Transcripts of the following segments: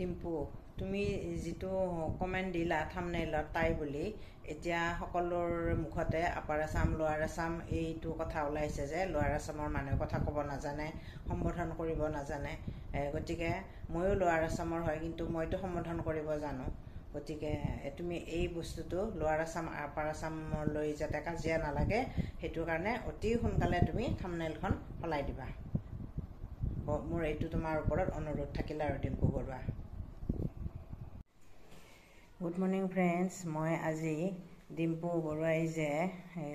ডিম্পু, তুমি যিটো কমেণ্ট দিলা থাম্বনেইলত তাই বুলি, এতিয়া সকলোৰ মুখতে আপাৰ আছাম লোৱাৰ আছাম এইটো কথা ওলাইছে যে লোৱাৰ আছামৰ মানুহে কথা ক'ব নাজানে, সম্বোধন কৰিব নাজানে। গতিকে ময়ো লোৱাৰ আছামৰ হয়, কিন্তু মইতো সম্বোধন কৰিব জানো। গতিকে তুমি এই বস্তুটো লোৱাৰ আছাম আপাৰ আছামলৈ যাতে কাজিয়া নালাগে, সেইটো কাৰণে অতি সোনকালে তুমি থাম্বনেইলখন সলাই দিবা। মোৰ এইটো তোমাৰ ওপৰত অনুৰোধ থাকিল আৰু Dimpu Barua. Good morning friends. মই আজি ডিম্পু বৰুৱাই যে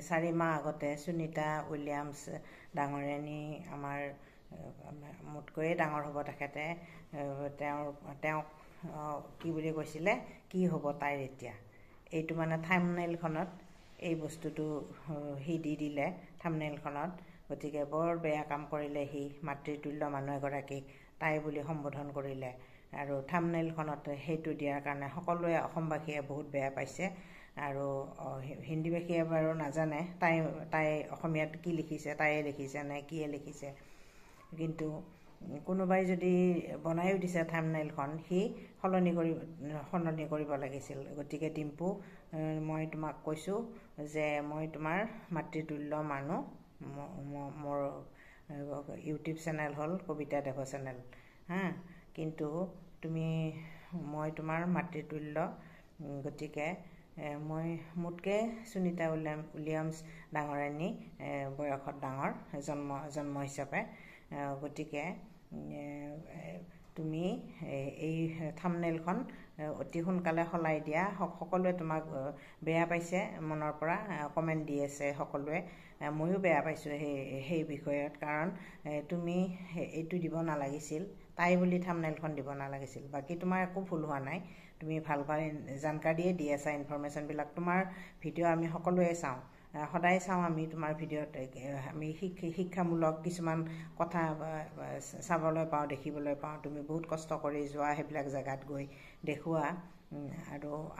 4 মাহ আগতে সুনিতা উইলিয়ামছ ডাঙৰীয়ানী, আমাৰ মোতকৈয়ে ডাঙৰ হ'ব তেখেতে, তেওঁক কি বুলি কৈছিলে, কি হ'ব তাইৰ এতিয়া, এইটো মানে থাম্বনেইলখনত এই বস্তুটো সি দি দিলে থাম্বনেইলখনত। গতিকে বৰ বেয়া কাম কৰিলে সি, মাতৃতুল্য মানুহ এগৰাকীক তাই বুলি সম্বোধন কৰিলে। আৰু থাম্বনেইলখনত সেইটো দিয়াৰ কাৰণে সকলোৱে অসমবাসীয়ে বহুত বেয়া পাইছে। আৰু হিন্দীভাষীয়ে বাৰু নাজানে তাই অসমীয়াত কি লিখিছে, তাইয়ে লিখিছে নে কিয়ে লিখিছে, কিন্তু কোনোবাই যদি বনায়ো দিছে থাম্বনেইলখন, সি সলনি কৰিব লাগিছিল। গতিকে ডিম্পু, মই তোমাক কৈছোঁ যে মই তোমাৰ মাতৃতুল্য মানুহ। মোৰ ইউটিউব চেনেল হ'ল কবিতা দেৱ চেনেল, কিন্তু মই তোমাৰ মাতৃতুল্য। গতিকে মই মোতকৈ সুনিতা উইলিয়ামছ ডাঙৰীয়ানী বয়সত ডাঙৰ, জন্ম হিচাপে। গতিকে তুমি এই থাম্বনেইলখন অতি সোনকালে সলাই দিয়া। সকলোৱে তোমাক বেয়া পাইছে, মনৰ পৰা কমেণ্ট দি আছে সকলোৱে। ময়ো বেয়া পাইছোঁ সেই বিষয়ত, কাৰণ তুমি এইটো দিব নালাগিছিল, তাই বুলি থাম্বনেইলখন দিব নালাগিছিল। বাকী তোমাৰ একো ভুল হোৱা নাই, তুমি ভাল জানকাৰীয়ে দি আছা, ইনফৰমেশ্যনবিলাক। তোমাৰ ভিডিঅ' আমি সকলোৱে চাওঁ, সদায় চাওঁ আমি তোমাৰ ভিডিঅ'ত। আমি শিক্ষামূলক কিছুমান কথা চাবলৈ পাওঁ, দেখিবলৈ পাওঁ। তুমি বহুত কষ্ট কৰি যোৱা সেইবিলাক জেগাত গৈ দেখুওৱা।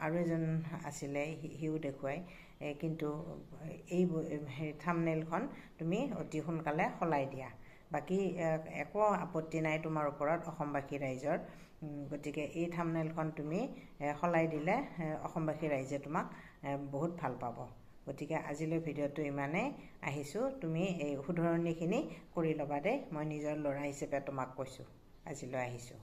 আৰু এজন আছিলে, সিও দেখুৱাই। কিন্তু এই থাম্বনেইলখন তুমি অতি সোনকালে সলাই দিয়া। বাকী একো আপত্তি নাই তোমাৰ ওপৰত, অসমবাসী ৰাইজৰ। গতিকে এই থাম্বনেইলখন তুমি সলাই দিলে অসমবাসী ৰাইজে তোমাক বহুত ভাল পাব। গতিকে আজিলৈ ভিডিঅ'টো ইমানেই। আহিছোঁ, তুমি এই শুধৰণিখিনি কৰি ল'বা দেই। মই নিজৰ ল'ৰা হিচাপে তোমাক কৈছোঁ। আজিলৈ আহিছোঁ।